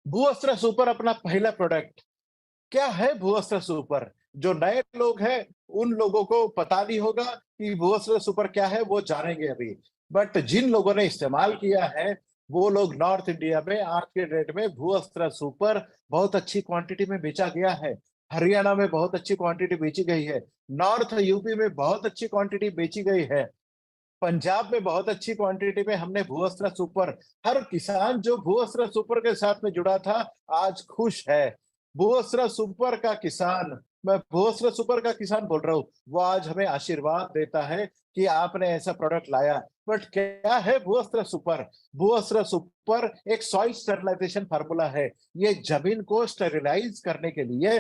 भूअस्त्र super अपना पहला product. क्या है भूअस्त्र सुपर? जो नए लोग हैं, उन लोगों को पता नहीं होगा कि भूअस्त्र सुपर क्या है, वो जानेंगे अभी। बट जिन लोगों ने इस्तेमाल किया है, वो लोग नॉर्थ इंडिया में आज के डेट में भूअस्त्र सुपर बहुत अच्छी क्वांटिटी में बेचा गया है। हरियाणा में बहुत अच्छी क्वांटिटी बेची गई है। नॉर्थ यूपी में बहुत अच्छी क्वांटिटी बेची गई है। पंजाब में बहुत अच्छी क्वांटिटी में हमने भूअस्त्र सुपर, हर किसान जो भूअस्त्र सुपर के साथ में जुड़ा था, आज खुश है। भूअस्त्र सुपर का किसान, मैं भूअस्त्र सुपर का किसान बोल रहा हूँ, वो आज हमें आशीर्वाद देता है कि आपने ऐसा प्रोडक्ट लाया। बट क्या है भूअस्त्र सुपर? भूअस्त्र सुपर एक सॉइल स्टेरिलाइजेशन फार्मूला है। ये जमीन को स्टेरिलाइज करने के लिए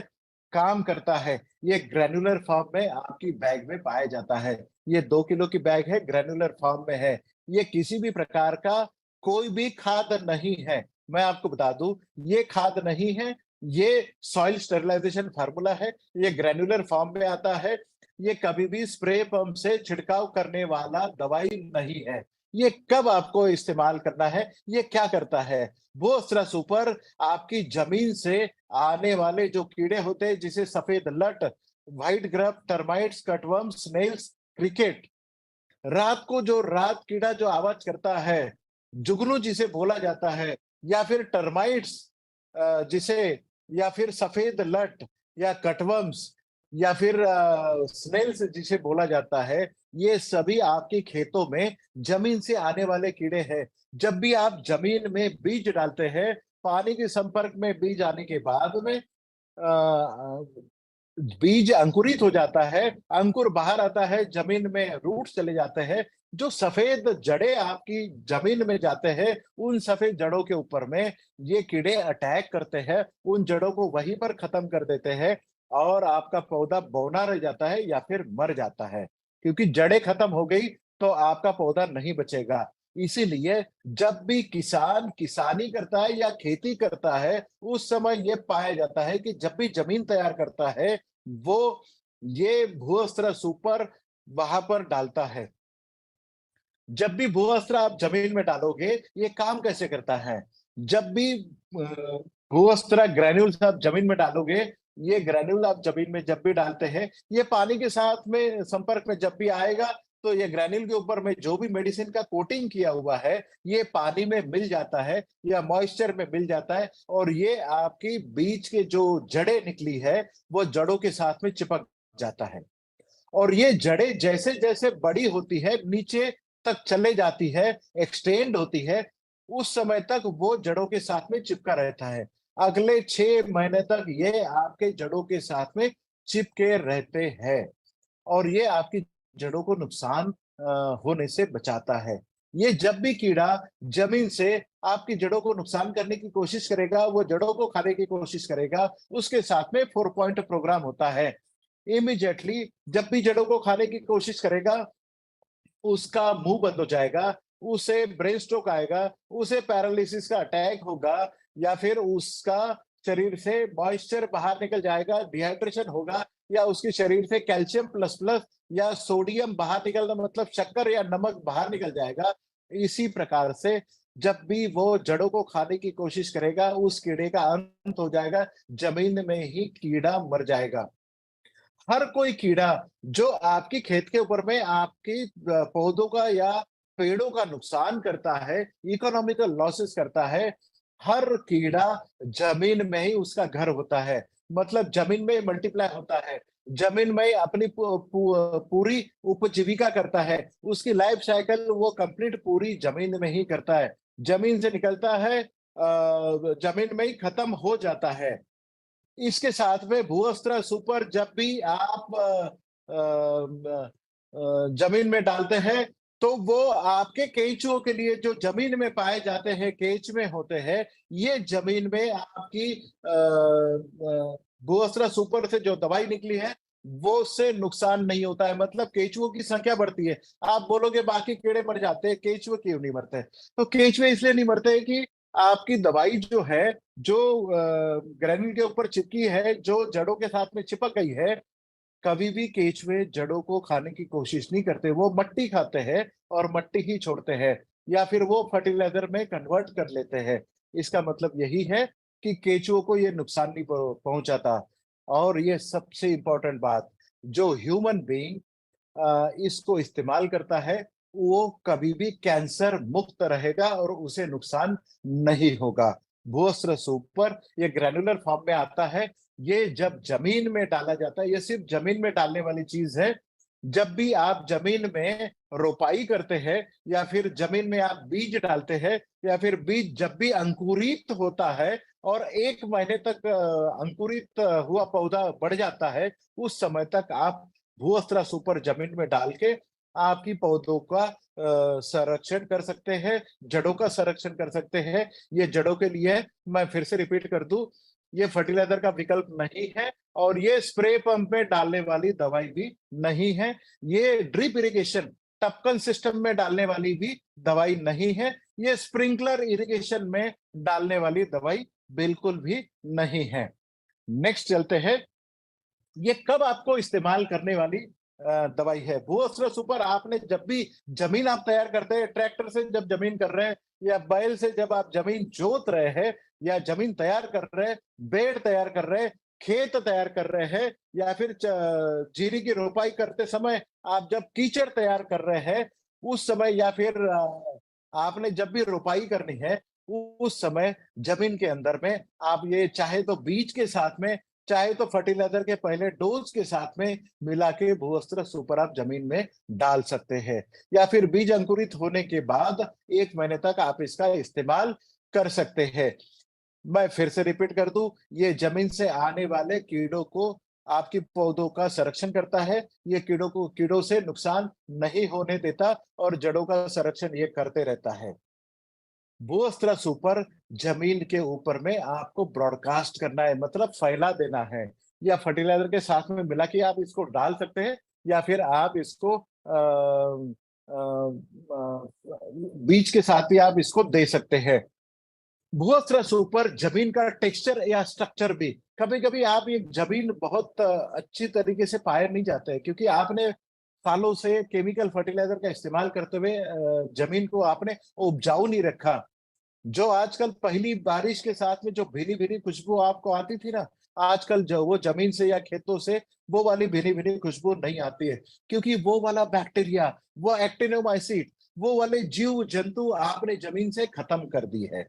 काम करता है। ये ग्रेनुलर फॉर्म में आपकी बैग में पाया जाता है। ये 2 किलो की बैग है, ग्रेनुलर फॉर्म में है। ये किसी भी प्रकार का कोई भी खाद नहीं है। मैं आपको बता दूं, ये खाद नहीं है, ये सॉइल स्टेरिलाइजेशन फार्मूला है। ये ग्रेनुलर फॉर्म में आता है। ये कभी भी स्प्रे पंप से छिड़काव करने वाला दवाई नहीं है। ये कब आपको इस्तेमाल करना है, ये क्या करता है? वो अस्त्र सुपर आपकी जमीन से आने वाले जो कीड़े होते हैं, जिसे सफेद लट, white grub, termites, cutworm, snails, cricket, रात को जो रात कीड़ा जो आवाज करता है, जुगनू जिसे बोला जाता है, या फिर टर्माइट्स जिसे, या फिर सफेद लट, या कटवर्म्स, या फिर स्नेल्स जिसे बोला जाता है, ये सभी आपके खेतों में जमीन से आने वाले कीड़े हैं। जब भी आप जमीन में बीज डालते हैं, पानी के संपर्क में बीज आने के बाद में बीज अंकुरित हो जाता है, अंकुर बाहर आता है, जमीन में रूट चले जाते हैं। जो सफेद जड़ें आपकी जमीन में जाते हैं, उन सफेद जड़ों के ऊपर में ये कीड़े अटैक करते हैं, उन जड़ों को वहीं पर खत्म कर देते हैं, और आपका पौधा बौना रह जाता है या फिर मर जाता है। क्योंकि जड़ें खत्म हो गई तो आपका पौधा नहीं बचेगा। इसीलिए जब भी किसान किसानी करता है या खेती करता है, उस समय ये पाया जाता है कि जब भी जमीन तैयार करता है, वो ये भूअस्त्र सुपर वहां पर डालता है। जब भी भूअस्त्र आप जमीन में डालोगे, ये काम कैसे करता है? जब भी भूअस्त्र ग्रैन्यूल्स आप जमीन में डालोगे, ये ग्रैन्यूल आप जमीन में जब भी डालते हैं, ये पानी के साथ में संपर्क में जब भी आएगा, तो ये ग्रैन्यूल के ऊपर में जो भी मेडिसिन का कोटिंग किया हुआ है, ये पानी में मिल जाता है या मॉइस्चर में मिल जाता है, और ये आपकी बीज के जो जड़ें निकली है, वो जड़ों के साथ में चिपक जाता है। और ये जड़ें जैसे जैसे बड़ी होती है, नीचे तक चले जाती है, एक्सटेंड होती है, उस समय तक वो जड़ों के साथ में चिपका रहता है। अगले 6 महीने तक ये आपके जड़ों के साथ में चिपके रहते हैं, और ये आपकी जड़ों को नुकसान होने से बचाता है। ये जब भी कीड़ा जमीन से आपकी जड़ों को नुकसान करने की कोशिश करेगा, वो जड़ों को खाने की कोशिश करेगा, उसके साथ में 4 पॉइंट प्रोग्राम होता है। इमीडिएटली जब भी जड़ों को खाने की कोशिश करेगा, उसका मुंह बंद हो जाएगा, उसे ब्रेन स्ट्रोक आएगा, उसे पैरालिसिस का अटैक होगा, या फिर उसका शरीर से मॉइस्चर बाहर निकल जाएगा, डिहाइड्रेशन होगा, या उसके शरीर से कैल्शियम प्लस प्लस या सोडियम बाहर निकलना, मतलब शक्कर या नमक बाहर निकल जाएगा। इसी प्रकार से जब भी वो जड़ों को खाने की कोशिश करेगा, उस कीड़े का अंत हो जाएगा, जमीन में ही कीड़ा मर जाएगा। हर कोई कीड़ा जो आपकी खेत के ऊपर में आपकी पौधों का या पेड़ों का नुकसान करता है, इकोनॉमिकल लॉसेस करता है, हर कीड़ा जमीन में ही उसका घर होता है। मतलब जमीन में मल्टीप्लाई होता है, जमीन में ही अपनी पूरी उपजीविका करता है। उसकी लाइफ साइकिल वो कंप्लीट पूरी जमीन में ही करता है। जमीन से निकलता है, जमीन में ही खत्म हो जाता है। इसके साथ में भूअस्त्र सुपर जब भी आप जमीन में डालते हैं, तो वो आपके केंचुओं के लिए, जो जमीन में पाए जाते हैं, केंच में होते हैं, ये जमीन में आपकी भूअस्त्र सुपर से जो दवाई निकली है, वो उससे नुकसान नहीं होता है। मतलब केंचुओं की संख्या बढ़ती है। आप बोलोगे बाकी कीड़े मर जाते हैं, केंचुए क्यों नहीं मरते? तो केंचुए इसलिए नहीं मरते कि आपकी दवाई जो है, जो ग्रैन्यूल के ऊपर चिपकी है, जो जड़ों के साथ में चिपक गई है, कभी भी केंचुए जड़ों को खाने की कोशिश नहीं करते। वो मट्टी खाते हैं और मट्टी ही छोड़ते हैं, या फिर वो फर्टिलाइजर में कन्वर्ट कर लेते हैं। इसका मतलब यही है कि केंचुओं को ये नुकसान नहीं पहुंचाता। और ये सबसे इम्पोर्टेंट बात, जो ह्यूमन बीइंग इसको इस्तेमाल करता है, वो कभी भी कैंसर मुक्त रहेगा और उसे नुकसान नहीं होगा। भूअस्त्र सुपर ये ग्रैन्युलर फॉर्म में आता है। ये जब जमीन में डाला जाता है, ये सिर्फ जमीन में डालने वाली चीज है। जब भी आप जमीन में रोपाई करते हैं या फिर जमीन में आप बीज डालते हैं, या फिर बीज जब भी अंकुरित होता है और 1 महीने तक अंकुरित हुआ पौधा बढ़ जाता है, उस समय तक आप भूअस्त्र सुपर जमीन में डाल के आपकी पौधों का संरक्षण कर सकते हैं, जड़ों का संरक्षण कर सकते हैं। ये जड़ों के लिए है। मैं फिर से रिपीट कर दूं, ये फर्टिलाइजर का विकल्प नहीं है और ये स्प्रे पंप में डालने वाली दवाई भी नहीं है। ये ड्रिप इरिगेशन टपकन सिस्टम में डालने वाली भी दवाई नहीं है। ये स्प्रिंकलर इरिगेशन में डालने वाली दवाई बिल्कुल भी नहीं है। नेक्स्ट चलते हैं। ये कब आपको इस्तेमाल करने वाली दवाई है? भूअस्त्र सुपर आपने जब भी जमीन आप तैयार करते हैं, ट्रैक्टर से जब जमीन कर रहे हैं या बैल से जब आप जमीन जोत रहे हैं या जमीन तैयार कर रहे हैं, बेड तैयार कर रहे हैं, खेत तैयार कर रहे हैं, या फिर जीरी की रोपाई करते समय आप जब कीचड़ तैयार कर रहे हैं, उस समय या फिर आपने जब भी रोपाई करनी है, उस समय जमीन के अंदर में आप ये चाहे तो बीज के साथ में, चाहे तो फर्टिलाइजर के पहले डोज के साथ में मिला के भूअस्त्र सुपर आप जमीन में डाल सकते हैं, या फिर बीज अंकुरित होने के बाद 1 महीने तक आप इसका इस्तेमाल कर सकते हैं। मैं फिर से रिपीट कर दूं, ये जमीन से आने वाले कीड़ों को आपकी पौधों का संरक्षण करता है। ये कीड़ों से नुकसान नहीं होने देता और जड़ों का संरक्षण ये करते रहता है। भूअस्त्र सुपर जमीन के ऊपर में आपको ब्रॉडकास्ट करना है, मतलब फैला देना है, या फर्टिलाइजर के साथ में मिला के आप इसको डाल सकते हैं, या फिर आप इसको बीज के साथ भी आप इसको दे सकते हैं। भूअस्त्र सुपर जमीन का टेक्सचर या स्ट्रक्चर भी, कभी कभी आप ये जमीन बहुत अच्छी तरीके से पाया नहीं जाता है, क्योंकि आपने सालों से केमिकल फर्टिलाइजर का इस्तेमाल करते हुए जमीन को आपने उपजाऊ नहीं रखा। जो आजकल पहली बारिश के साथ में जो भीनी-भीनी खुशबू आपको आती थी ना, आजकल जो वो ज़मीन से या खेतों से वो वाली भीनी-भीनी खुशबू नहीं आती है, क्योंकि वो वाला बैक्टीरिया, वो एक्टिनोमाइसीट, वो वाले जीव-जंतु आपने ज़मीन से खत्म कर दी है।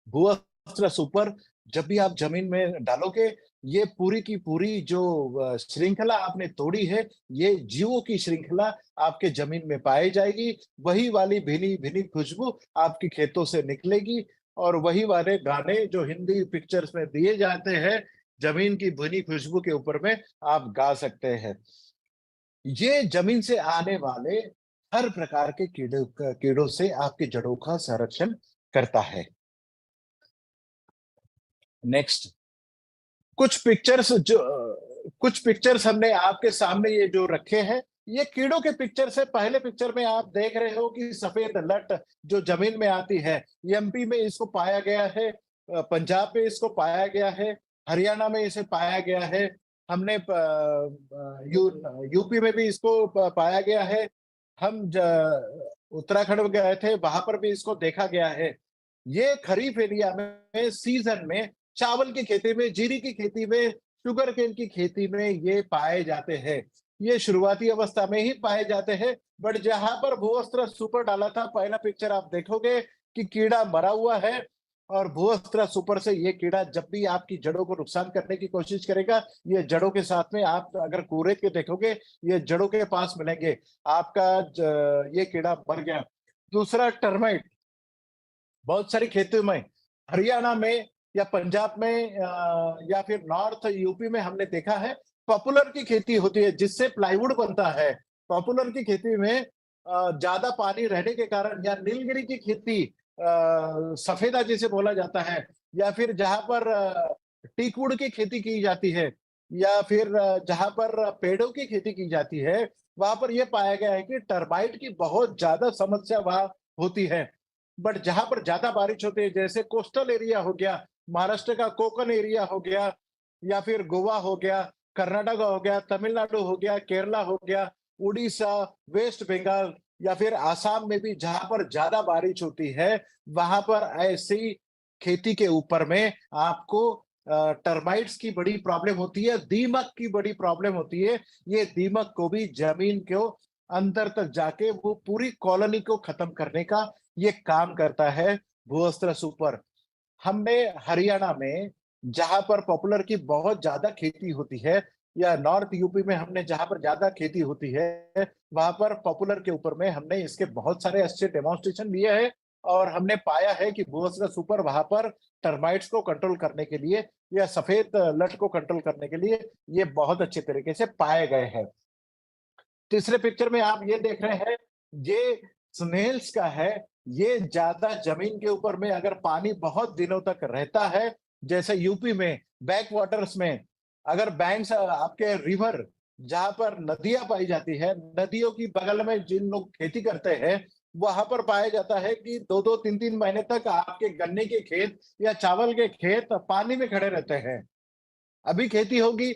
भूअस्त्र सुपर जब भी आप जमीन में डालोगे, ये पूरी की पूरी जो श्रृंखला आपने तोड़ी है, ये जीवों की श्रृंखला आपके जमीन में पाई जाएगी। वही वाली भीनी-भीनी खुशबू आपके खेतों से निकलेगी और वही वाले गाने जो हिंदी पिक्चर्स में दिए जाते हैं, जमीन की भीनी खुशबू के ऊपर में आप गा सकते हैं। ये जमीन से आने वाले हर प्रकार के कीड़ों से आपकी जड़ों का संरक्षण करता है। नेक्स्ट, कुछ पिक्चर्स हमने आपके सामने ये जो रखे हैं, ये कीड़ों के पिक्चर्स है। पहले पिक्चर में आप देख रहे हो कि सफेद लट जो जमीन में आती है, एमपी में इसको पाया गया है, पंजाब में इसको पाया गया है, हरियाणा में इसे पाया गया है, हमने यूपी में भी इसको पाया गया है, हम उत्तराखंड में गए थे, वहां पर भी इसको देखा गया है। ये खरीफ एरिया में सीजन में चावल की खेती में, जीरी की खेती में, शुगर केन की खेती में ये पाए जाते हैं। ये शुरुआती अवस्था में ही पाए जाते हैं, बट जहां पर भूअस्त्र सुपर डाला था, पहला पिक्चर आप देखोगे कि कीड़ा मरा हुआ है, और भूअस्त्र सुपर से ये कीड़ा जब भी आपकी जड़ों को नुकसान करने की कोशिश करेगा, ये जड़ों के साथ में आप अगर कूरेद के देखोगे, ये जड़ों के पास मिलेंगे, आपका ये कीड़ा मर गया। दूसरा, टर्माइट बहुत सारी खेतों में, हरियाणा में या पंजाब में या फिर नॉर्थ यूपी में हमने देखा है, पॉपुलर की खेती होती है जिससे प्लाईवुड बनता है। पॉपुलर की खेती में ज्यादा पानी रहने के कारण, या नीलगिरी की खेती सफेदा जिसे बोला जाता है, या फिर जहां पर टीकवुड की खेती की जाती है, या फिर जहां पर पेड़ों की खेती की जाती है, वहां पर यह पाया गया है कि टर्माइट की बहुत ज्यादा समस्या वहां होती है। बट जहां पर ज्यादा बारिश होती है, जैसे कोस्टल एरिया हो गया, महाराष्ट्र का कोकन एरिया हो गया, या फिर गोवा हो गया, कर्नाटक हो गया, तमिलनाडु हो गया, केरला हो गया, उड़ीसा, वेस्ट बंगाल, या फिर आसाम में भी जहां पर ज्यादा बारिश होती है, वहां पर ऐसी खेती के ऊपर में आपको टर्माइट्स की बड़ी प्रॉब्लम होती है, दीमक की बड़ी प्रॉब्लम होती है। ये दीमक को भी जमीन को अंदर तक जाके वो पूरी कॉलोनी को खत्म करने का ये काम करता है भूअस्त्र सुपर। हमने हरियाणा में जहाँ पर पॉपुलर की बहुत ज़्यादा खेती होती है या नॉर्थ यूपी में हमने जहाँ पर ज़्यादा खेती होती है, वहाँ पर पॉपुलर के ऊपर में हमने इसके बहुत सारे अच्छे डेमोंस्ट्रेशन लिए हैं और हमने पाया है कि भूअस्त्र सुपर वहाँ पर टर्माइट्स को कंट्रोल करने के लिए या सफेद लट को कंट्रोल करने के लिए ये बहुत अच्छे तरीके से पाए गए हैं। तीसरे पिक्चर में आप ये देख रहे हैं, ये स्नेल्स का है। ये ज़्यादा ज़मीन के ऊपर में अगर पानी बहुत दिनों तक रहता है, जैसे यूपी में बैक वाटर्स में, अगर बैंक्स आपके रिवर जहाँ पर नदियाँ पाई जाती है, नदियों की बगल में जिन लोग खेती करते हैं, वहाँ पर पाया जाता है कि 2-2 3-3 महीने तक आपके गन्ने के खेत या चावल के खेत पानी में खड़े रहते हैं। अभी खेती होगी,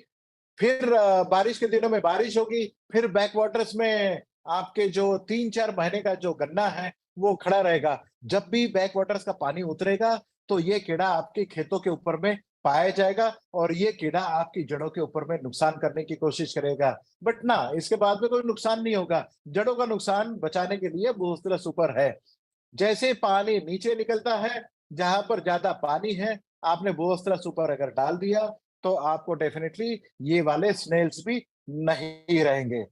फिर बारिश के दिनों में बारिश होगी, फिर बैक वाटर्स में आपके जो 3-4 महीने का जो गन्ना है, वो खड़ा रहेगा। जब भी बैक वाटर्स का पानी उतरेगा, तो ये कीड़ा आपके खेतों के ऊपर में पाया जाएगा और ये कीड़ा आपकी जड़ों के ऊपर में नुकसान करने की कोशिश करेगा। बट ना, इसके बाद में कोई नुकसान नहीं होगा। जड़ों का नुकसान बचाने के लिए बूस्टर सुपर है। जैसे पानी नीचे निकलता है, जहाँ पर ज़्यादा पानी है, आपने बोस्टरस सुपर अगर डाल दिया, तो आपको डेफ़िनेटली ये वाले स्नेल्स भी नहीं रहेंगे।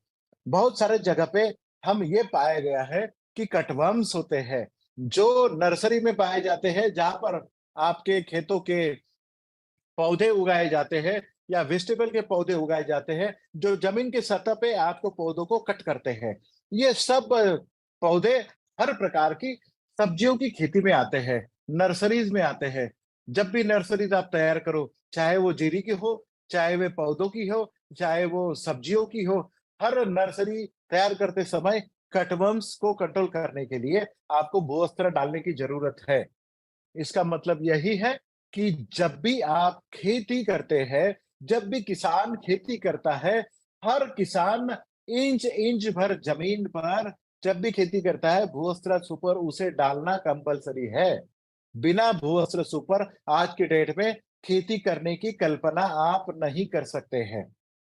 बहुत सारे जगह पे हम ये पाया गया है कि कटवर्म्स होते हैं, जो नर्सरी में पाए जाते हैं, जहाँ पर आपके खेतों के पौधे उगाए जाते हैं या वेजिटेबल के पौधे उगाए जाते हैं, जो ज़मीन की सतह पे आपको पौधों को कट करते हैं। ये सब पौधे हर प्रकार की सब्जियों की खेती में आते हैं, नर्सरीज़ में आते हैं। जब भी नर्सरीज़ आप तैयार करो, चाहे वो जीरी की हो, चाहे वे पौधों की हो, चाहे वो सब्जियों की हो, हर नर्सरी तैयार करते समय कटवर्म्स को कंट्रोल करने के लिए आपको भू-वस्त्र डालने की ज़रूरत है। इसका मतलब यही है कि जब भी आप खेती करते हैं, जब भी किसान खेती करता है, हर किसान इंच-इंच भर ज़मीन पर जब भी खेती करता है, भू-वस्त्र सुपर उसे डालना कंपल्सरी है। बिना भू-वस्त्र सुपर आज की डेट में खेती करने की कल्पना आप नहीं कर सकते हैं।